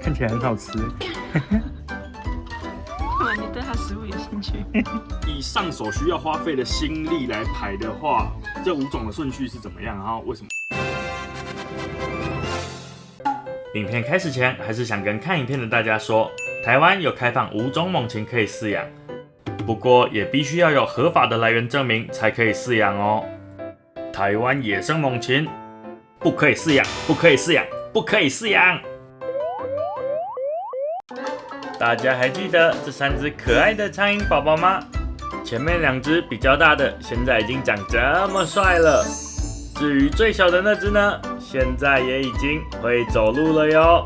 看起来很好吃。哇，你对它食物有兴趣？以上手需要花费的心力来排的话，这5种的顺序是怎么样？然后为什么？影片开始前，还是想跟看影片的大家说，台湾有开放5种猛禽可以饲养，不过也必须要有合法的来源证明才可以饲养哦。台湾野生猛禽不可以饲养，不可以饲养，不可以饲养。大家还记得这3只可爱的苍蝇宝宝吗？前面2只比较大的，现在已经长这么帅了。至于最小的那只呢，现在也已经会走路了哟。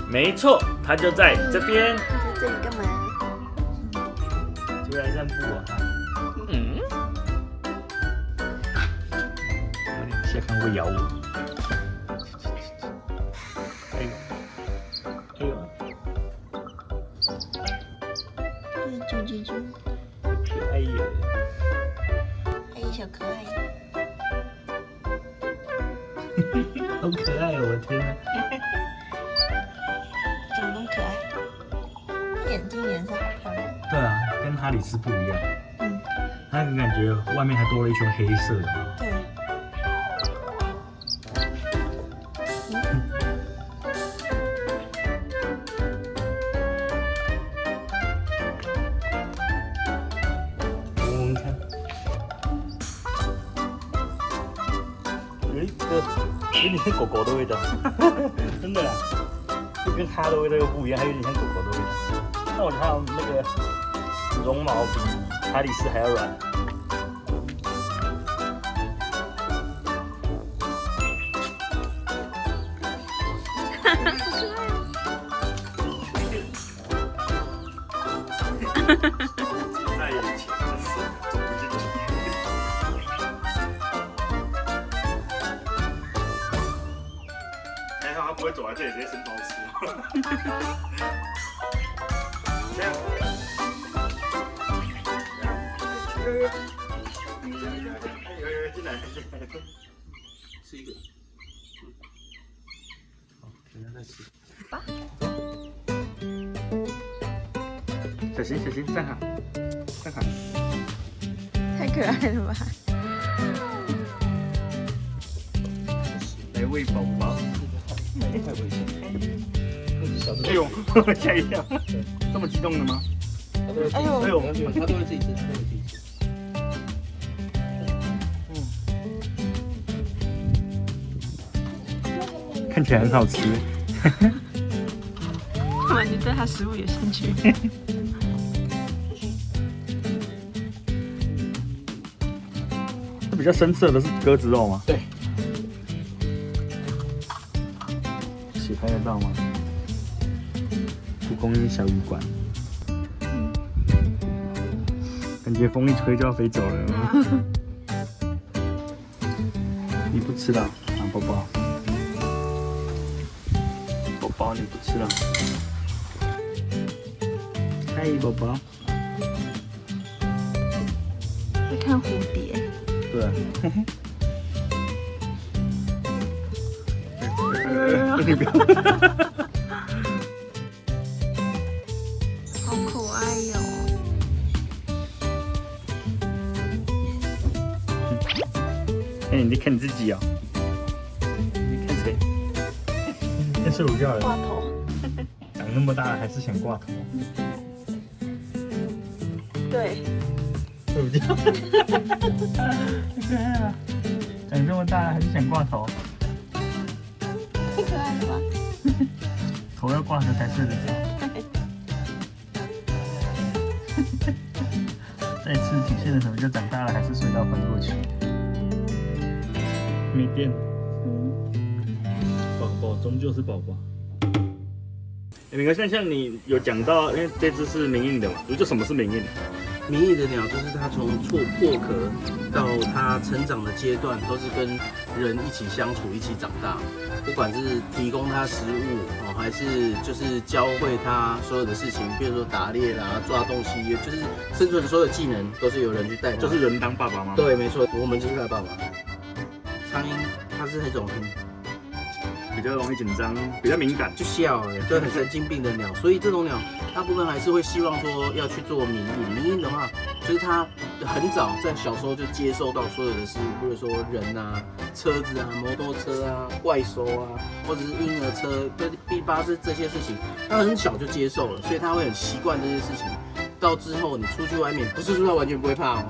没错，它就在这边。在这里干嘛？就来散步啊。下看会咬我。哎呦，哎呦，啾啾啾，可爱耶！还有小可爱。好可爱哦！我的天啊！怎么那么可爱？眼睛颜色好漂亮。对啊，跟哈里斯不一样。嗯，它感觉外面还多了一圈黑色的。对。闻闻看。有点像狗狗的味道，真的啦，就跟它的味道又不一样，还有点像狗狗的味道。但我觉得它那个绒毛比哈里斯还要软。在眼前的事走不进去。还好他不会走在这里直接伸头吃。这样。进来，吃一个。好，等下再吃。小心，小心，站好，站好。太可爱了吧！来喂宝宝。太危险了。哎呦，吓一跳，这么激动的吗？哎呦，他都会自己吃，他都会自己吃。看起来很好吃。哇，你对它食物有兴趣？比较深色的是鸽子肉吗？对。洗拍得到吗？蒲公英小鱼馆。感觉风一吹就要飞走了。你不吃了啊，宝宝？宝宝，你不吃了？嗨，宝宝。在看蝴蝶。对。你不要。好可爱哟！哎，你在看你自己哦。你看谁？在睡午觉了。挂头。长那么大了还是想挂头。对。睡午觉。太可爱了。长这么大了还是想挂头。太可爱了吧！头要挂着才睡得着。再吃极限的时候就长大了，还是睡到昏过去。没电。宝宝终究是宝宝。明哥，像你有讲到，因为这只是明印的嘛，就什么是明印？明印的鸟就是它从破壳到它成长的阶段，都是跟人一起相处、一起长大。不管是提供它食物哦，还是就是教会它所有的事情，比如说打猎啦、抓东西，就是生存的所有技能都是有人去带它。就是人当爸爸吗？对，没错，我们就是它爸爸。苍蝇它是那种比较容易紧张，比较敏感，就笑就很神经病的鸟。所以这种鸟大部分还是会希望说要去做民印。民印的话，就是它很早在小时候就接受到所有的事物，比如说人啊、车子啊、摩托车啊、怪兽啊，或者是婴儿车、B8这些事情，它很小就接受了，所以它会很习惯这些事情。到之后你出去外面，不是说它完全不会怕哦，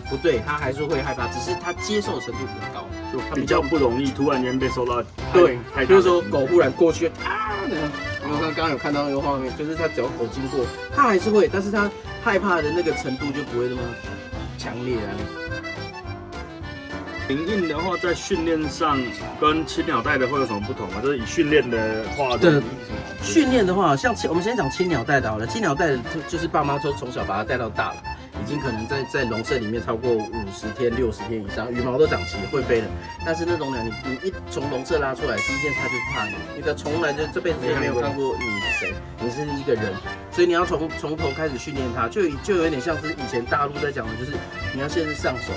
不对，它还是会害怕，只是它接受程度比较高，就比较不容易突然间被受到对，太就是说狗忽然过去啊那样，因为刚刚有看到那个画面，就是它只要狗经过，它还是会，但是它害怕的那个程度就不会那么强烈啊。民印的话，在训练上跟青鸟带的会有什么不同吗？就是以训练的话，对，训练的话，像我们先讲青鸟带的好了，青鸟带的就是爸妈都从小把它带到大了。已经可能在笼舍里面超过50天、60天以上，羽毛都长齐会飞了。但是那种鸟，你一从笼舍拉出来，第一件它就是怕你，因为它从来就这辈子就没有看过你是谁，你是一个人，所以你要从头开始训练它，就有点像是以前大陆在讲的，就是你要先是上手，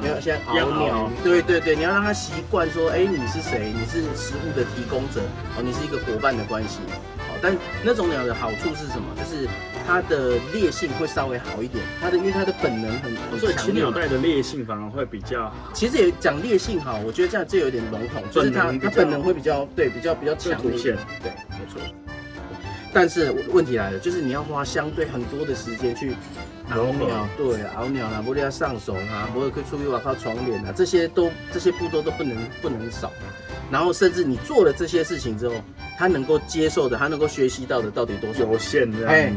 你要先熬鸟，对，你要让它习惯说，哎，你是谁？你是食物的提供者，哦，你是一个伙伴的关系。但那种鸟的好处是什么？就是它的猎性会稍微好一点，因为它的本能很所以强烈。青鸟带的猎性反而会比较好。其实也讲猎性好，我觉得这样有点笼统，就是它本能会比较强烈。对，没错。但是问题来了，就是你要花相对很多的时间去熬鸟，对，熬鸟啦，不要上手啊，不可以出去往靠床帘啊，这些步骤都不能少。然后甚至你做了这些事情之后，他能够接受的，他能够学习到的到底多少？有限的，哎，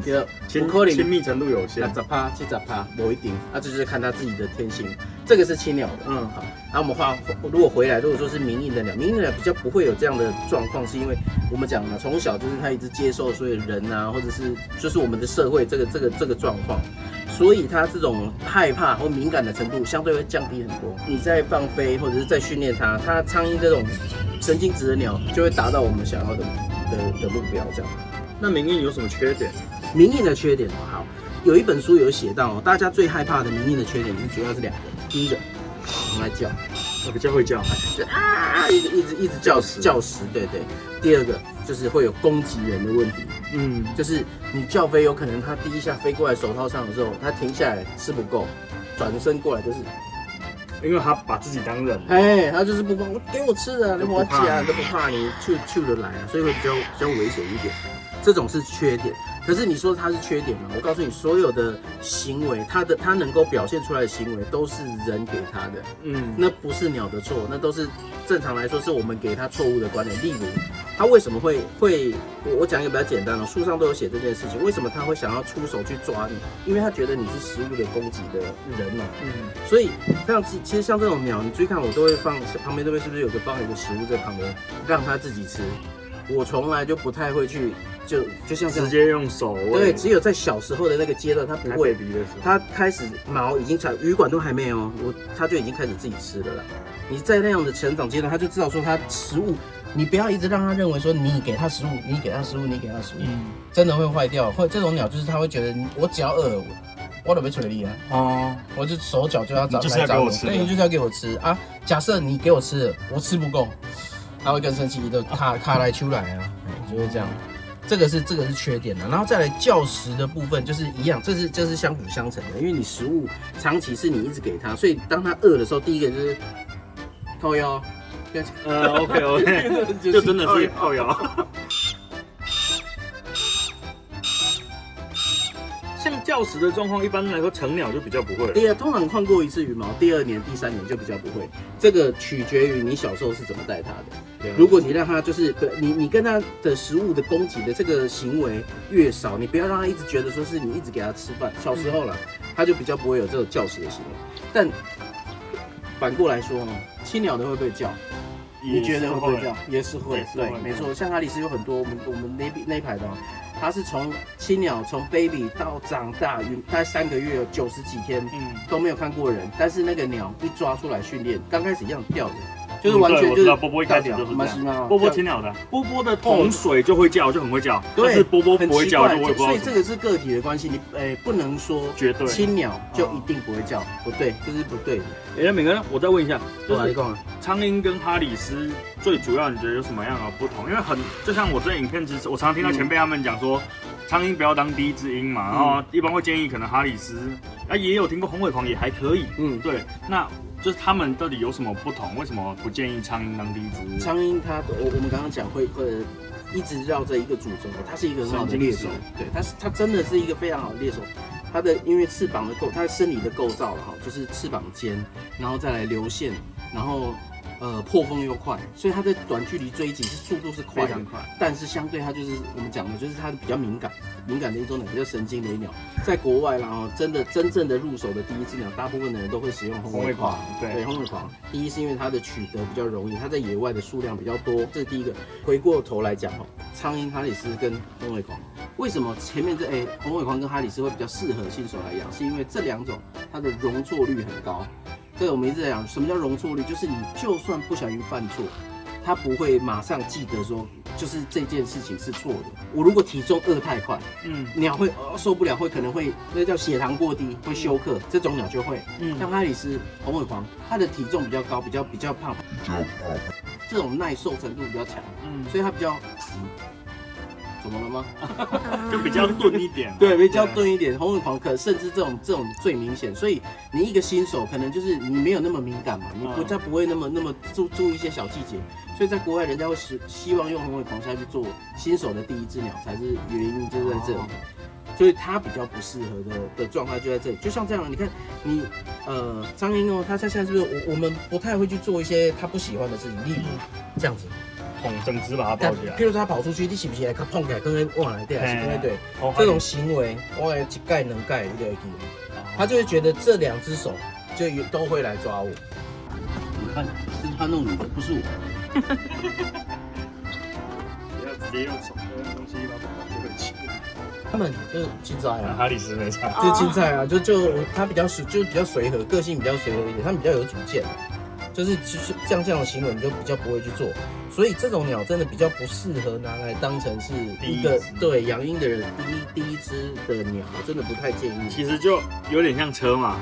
亲密程度有限，10%、70%不一定，这就是看他自己的天性。这个是青鸟的，好。然后我们如果回来，如果说是民印的鸟，民印的鸟比较不会有这样的状况，是因为我们讲了，从小就是他一直接受所有人啊，或者是就是我们的社会这个状况。所以它这种害怕或敏感的程度相对会降低很多。你在放飞或者是在训练它，苍蝇这种神经质的鸟就会达到我们想要的目标。这样。那民印有什么缺点？民印的缺点好，有一本书有写到，大家最害怕的民印的缺点主要是2个。第一个，我们来叫，比较会叫，一直叫食，对。第二个就是会有攻击人的问题，就是你叫飞，有可能它第一下飞过来手套上的时候，它停下来吃不够，转身过来就是，因为它把自己当人，它就是不帮我给我吃的，我夹都不怕你去得来啊，所以会比较危险一点，这种是缺点。可是你说它是缺点吗？我告诉你，所有的行为，它能够表现出来的行为都是人给它的，那不是鸟的错，那都是正常来说是我们给它错误的观点。例如，它为什么会我讲一个比较简单的，书上都有写这件事情，为什么它会想要出手去抓你？因为它觉得你是食物的攻击的人嘛，所以其实像这种鸟，你注意看，我都会放旁边这边是不是放一个食物在旁边，让它自己吃。我从来就不太会去。就像这样直接用手，对，只有在小时候的那个阶段，它不会，它开始毛已经羽管都还没有，它就已经开始自己吃了啦。你在那样的成长阶段，它就知道说它食物，你不要一直让它认为说你给它食物，你给它食物，真的会坏掉。或这种鸟就是它会觉得我只要饿，我都没处理啊，我就手脚就要找就是要给我吃，对，就是要给我吃啊。假设你给我吃了，我吃不够，它会更生气，就卡来出来啊，就是这样。这个是缺点的，然后再来叫食的部分就是一样，这是相辅相成的，因为你食物长期是你一直给它，所以当它饿的时候，第一个就是靠腰，OK， 就真的是靠腰。像叫食的状况，一般来说成鸟就比较不会。对啊，通常换过一次羽毛，第2年、第3年就比较不会。这个取决于你小时候是怎么带它的。如果你让它就是你跟它的食物的攻击的这个行为越少，你不要让它一直觉得说是你一直给它吃饭。小时候啦，它就比较不会有这种叫食的行为。但反过来说，青鸟的会不会叫？你觉得会不会叫？也是会，对，没错。像哈里斯有很多我们那一排的。它是从青鸟从 baby 到长大，大概3个月90几天，都没有看过人。但是那个鸟一抓出来训练，刚开始一样吊着，就是完全就是我知道波波一开始就是这样，波波青鸟的，波波的同水就会叫，就很会叫，但是波波不会叫，就我也不知道。所以这个是个体的关系，你不能说绝对青鸟就一定不会叫，不对，这是不对的。那每个人，我再问一下，就是苍鹰跟哈里斯最主要你觉得有什么样的不同？因为就像我这影片之，我常常听到前辈他们讲说，苍鹰不要当第一只鹰嘛，然后一般会建议可能哈里斯，也有听过红尾狂也还可以，对，那就是他们到底有什么不同？为什么不建议苍鹰当第一只？苍鹰我们刚刚讲会一直绕着一个主轴，它是一个很好的猎手，对，它真的是一个非常好的猎手。它的因为翅膀的它的生理的构造了哈，就是翅膀尖，然后再来流线，然后破风又快，所以它在短距离追击速度是快的，但是相对它就是我们讲的，就是它比较敏感的一种鸟，比较神经的一鸟。在国外啦哈，真正的入手的第一只鸟，大部分的人都会使用红尾狂，对，红尾狂。第一是因为它的取得比较容易，它在野外的数量比较多，这是第一个。回过头来讲哈，苍鹰、哈里斯跟红尾狂，为什么前面红尾狂跟哈里斯会比较适合新手来养？是因为这两种它的容错率很高。这个我们一直在讲，什么叫容错率？就是你就算不小心犯错，他不会马上记得说，就是这件事情是错的。我如果体重饿太快，鸟会受不了，可能会那叫血糖过低，会休克，这种鸟就会。像哈里斯、红尾狂，它的体重比较高，比较胖，这种耐受程度比较强，所以它比较怎么了吗？就比较钝一点，对，比较钝一点。红尾狂甚至这种最明显，所以你一个新手可能就是你没有那么敏感嘛，你不会那么注意一些小细节，所以在国外人家会希望用红尾狂下去做新手的第一只鸟，才是原因就在这里。所以它比较不适合的状态就在这里，就像这样，你看你苍鹰它现在是不是我们不太会去做一些他不喜欢的事情，例如这样子。整只把它抱起来。譬如说他跑出去，你是不是来碰起来，跟他往来对还是跟他对？这种行为，我来一盖能盖，你就会记。他就会觉得这两只手就都会来抓我。你看，是他弄你的，不是我。不要直接用手用东西把它丢回去。他们就是青菜啊，哈里斯没差，就是青菜啊，就他比较随和，个性比较随和一点，他们比较有主见。就是像这样的行为，你就比较不会去做，所以这种鸟真的比较不适合拿来当成是一个对养鹰的人第一只的鸟，真的不太建议。其实就有点像车嘛，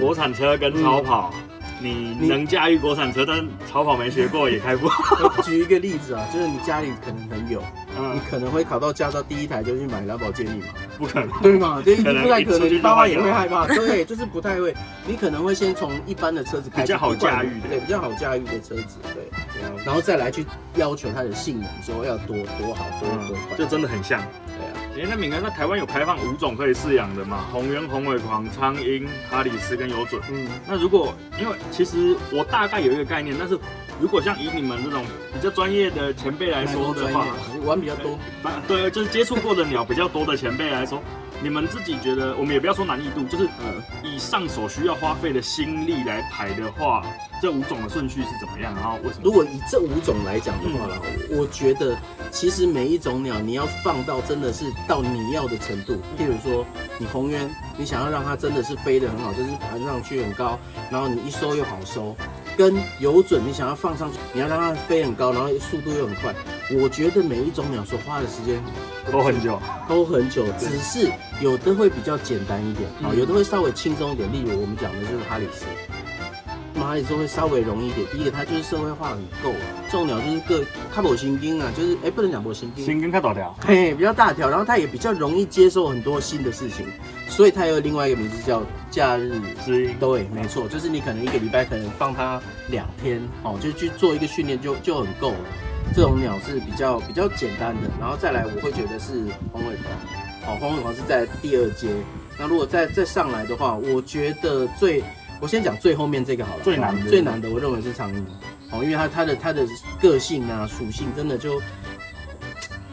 国产车跟超跑，你能驾驭国产车，但超跑没学过也开不好。举一个例子啊，就是你家里可能很有，你可能会考到驾照第一台就去买兰博基尼嘛，不可能，对吗？这不太可能，你爸妈也会害怕，对，就是不太会。你可能会先从一般的车子开始，比较好驾驭的，对，比较好驾驭的车子，对，然后再来去要求它的性能，说要多好多快，就真的很像。对啊，那敏哥，那台湾有开放5种可以饲养的嘛？红鸢、红尾狂、苍鹰、哈里斯跟有准。那如果因为其实我大概有一个概念，但是如果像以你们这种比较专业的前辈来说的话，玩比较多，对，就是接触过的鸟比较多的前辈来说，你们自己觉得，我们也不要说难易度，就是以上手需要花费的心力来排的话，这5种的顺序是怎么样？然后为什么？如果以这5种来讲的话，我觉得其实每一种鸟你要放到真的是到你要的程度。譬如说你红鸢，你想要让它真的是飞得很好，就是盘上去很高，然后你一收又好收。跟有准，你想要放上去，你要让它飞很高，然后速度又很快。我觉得每一种鸟所花的时间都很久，只是有的会比较简单一点，有的会稍微轻松一点。例如我们讲的就是哈里斯，哈里斯会稍微容易一点。第一个，它就是社会化很够，这种鸟就是较无神经啊，就是不能讲无神经，神经较大条，比较大条，然后它也比较容易接受很多新的事情，所以它有另外一个名字叫假日之鹰。对，没错，就是你可能一个礼拜可能放它2天，就去做一个训练就很够了。这种鸟是比较简单的，然后再来我会觉得是红尾狂，红尾狂是在第2阶。那如果再上来的话，我觉得我先讲最后面这个好了，最难的我认为是苍鹰，因为它的个性啊属性真的就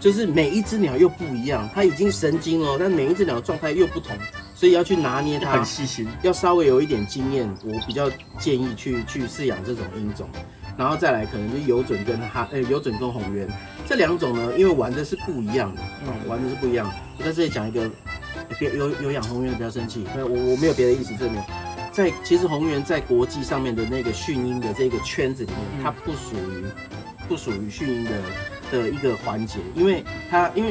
是每一只鸟又不一样，它已经神经哦，但每一只鸟的状态又不同，所以要去拿捏它，很细心，要稍微有一点经验。我比较建议去饲养这种鹰种。然后再来可能就是有准跟红鸢这2种呢，因为玩的是不一样的，玩的是不一样的。我在这里讲一个，有养红鸢的不要生气，我没有别的意思，这里其实宏源在国际上面的那个训鹰的这个圈子里面，它不属于训鹰的一个环节，因为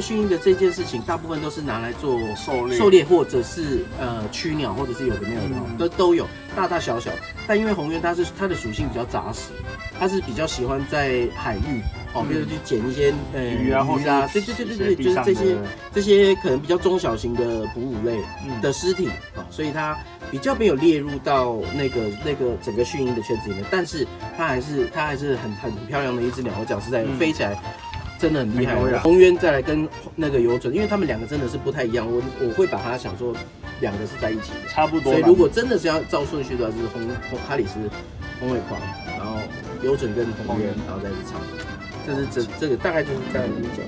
训鹰的这件事情，大部分都是拿来做狩猎或者是驱鸟，或者是有的没有的，都有大大小小。但因为宏源它的属性比较杂食，它是比较喜欢在海域比如去捡一些鱼啊，对，就是这些可能比较中小型的哺乳类的尸体所以它比较没有列入到那个整个训鹰的圈子里面，但是它还是很漂亮的一只鸟，我讲实在飞起来真的很厉害。宏源再来跟那个游隼，因为他们两个真的是不太一样，我会把它想说两个是在一起的，差不多。所以如果真的是要照顺序的话，就是哈里斯、红尾狂，然后游隼跟宏源，然后再是长。这个大概就是这样的一种。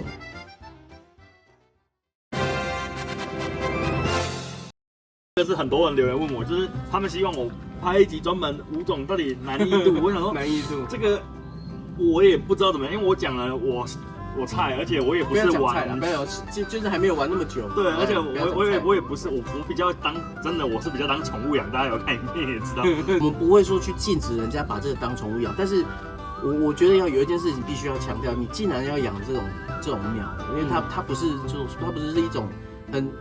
这是很多人留言问我，就是他们希望我拍一集专门吴总到底难易度。我想说难易度这个我也不知道怎么样，因为我讲了我菜，而且我也不是玩，没有就是还没有玩那么久。对，而且我也不是我比较我是比较当宠物养，大家有看影片也知道。我们不会说去禁止人家把这个当宠物养，但是我觉得要有一件事情必须要强调，你既然要养这种鸟，因为它不是一种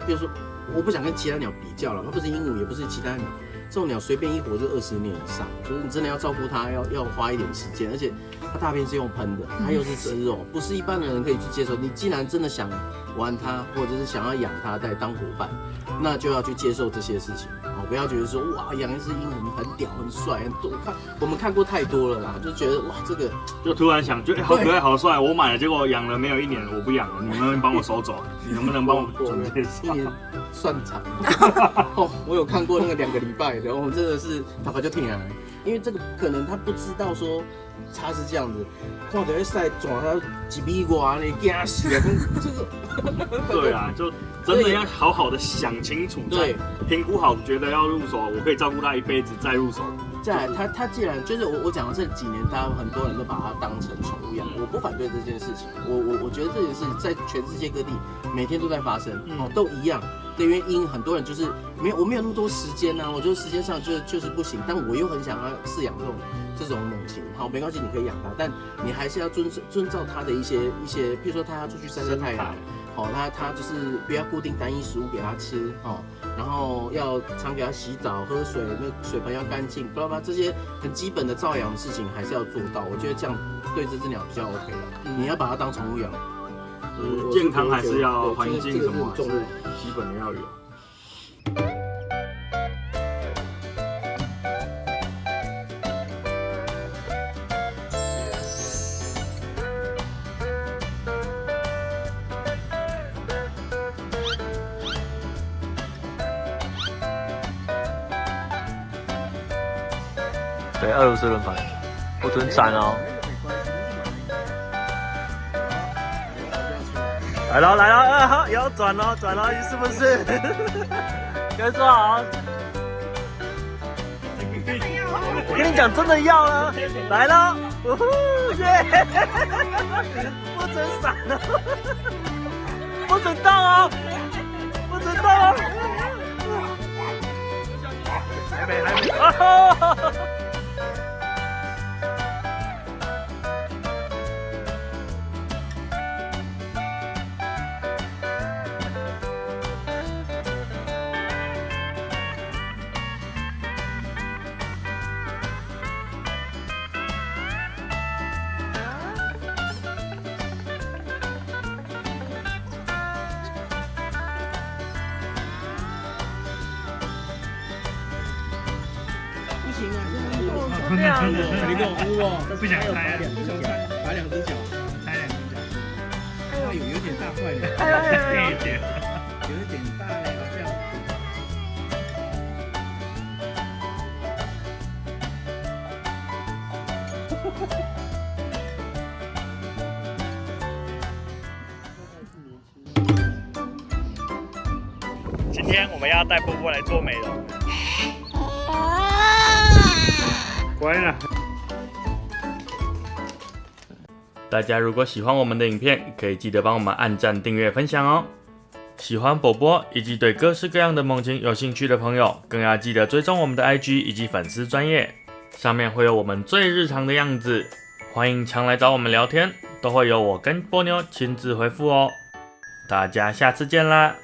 比如说我不想跟其他鸟比较了，它不是鹦鹉，也不是其他鸟，这种鸟随便一活就20年以上，就是你真的要照顾它，要花一点时间，而且它大便是用喷的，它又是吃肉，不是一般的人可以去接受。你既然真的想玩它，或者是想要养它再当伙伴，那就要去接受这些事情。不要觉得说哇养一只鹦鹉很屌很帅很多，我们看过太多了啦，就觉得哇这个就突然想，好可爱好帅，我买了，结果养了没有1年，我不养了，你们帮我收走，你能不能帮我准备？1年算长我有看过那个2个礼拜的，真的是头发就挺来，因为这个可能他不知道说他是这样子，看到晒抓他1米外，你惊死了，这个对啊，就真的要好好的想清楚，对，评估好，觉得要入手，我可以照顾他一辈子，再入手。再来，他既然就是我讲的这几年，很多人都把它当成宠物养，我不反对这件事情。我觉得这件事在全世界各地每天都在发生，都一样。因为很多人就是我没有那么多时间我觉得时间上就是不行，但我又很想要饲养这种猛禽，好，没关系，你可以养它，但你还是要遵照它的一些，譬如说它要出去晒太阳，它就是不要固定单一食物给它吃，然后要常给它洗澡、喝水，那水盆要干净，巴拉巴拉这些很基本的照养的事情还是要做到。我觉得这样对这只鸟比较 OK 了。你要把它当宠物养，健康还是要环境什么，是基本的要有。对，俄罗斯轮盘，不准闪哦。来了，好，要转了，是不是？跟说好。我跟你讲，真的要了，来了，耶！不准闪哦，不准动哦，不准动哦。还没。你给我污哦！不想拆，把2只脚拆2只脚。哎呦，有点大块的，有点大嘞，好像。今天我们要带波波来做美容。乖了。大家如果喜欢我们的影片，可以记得帮我们按赞、订阅、分享哦。喜欢波波以及对各式各样的猛禽有兴趣的朋友，更要记得追踪我们的 IG 以及粉丝专页，上面会有我们最日常的样子，欢迎常来找我们聊天，都会有我跟波妞亲自回复哦。大家下次见啦！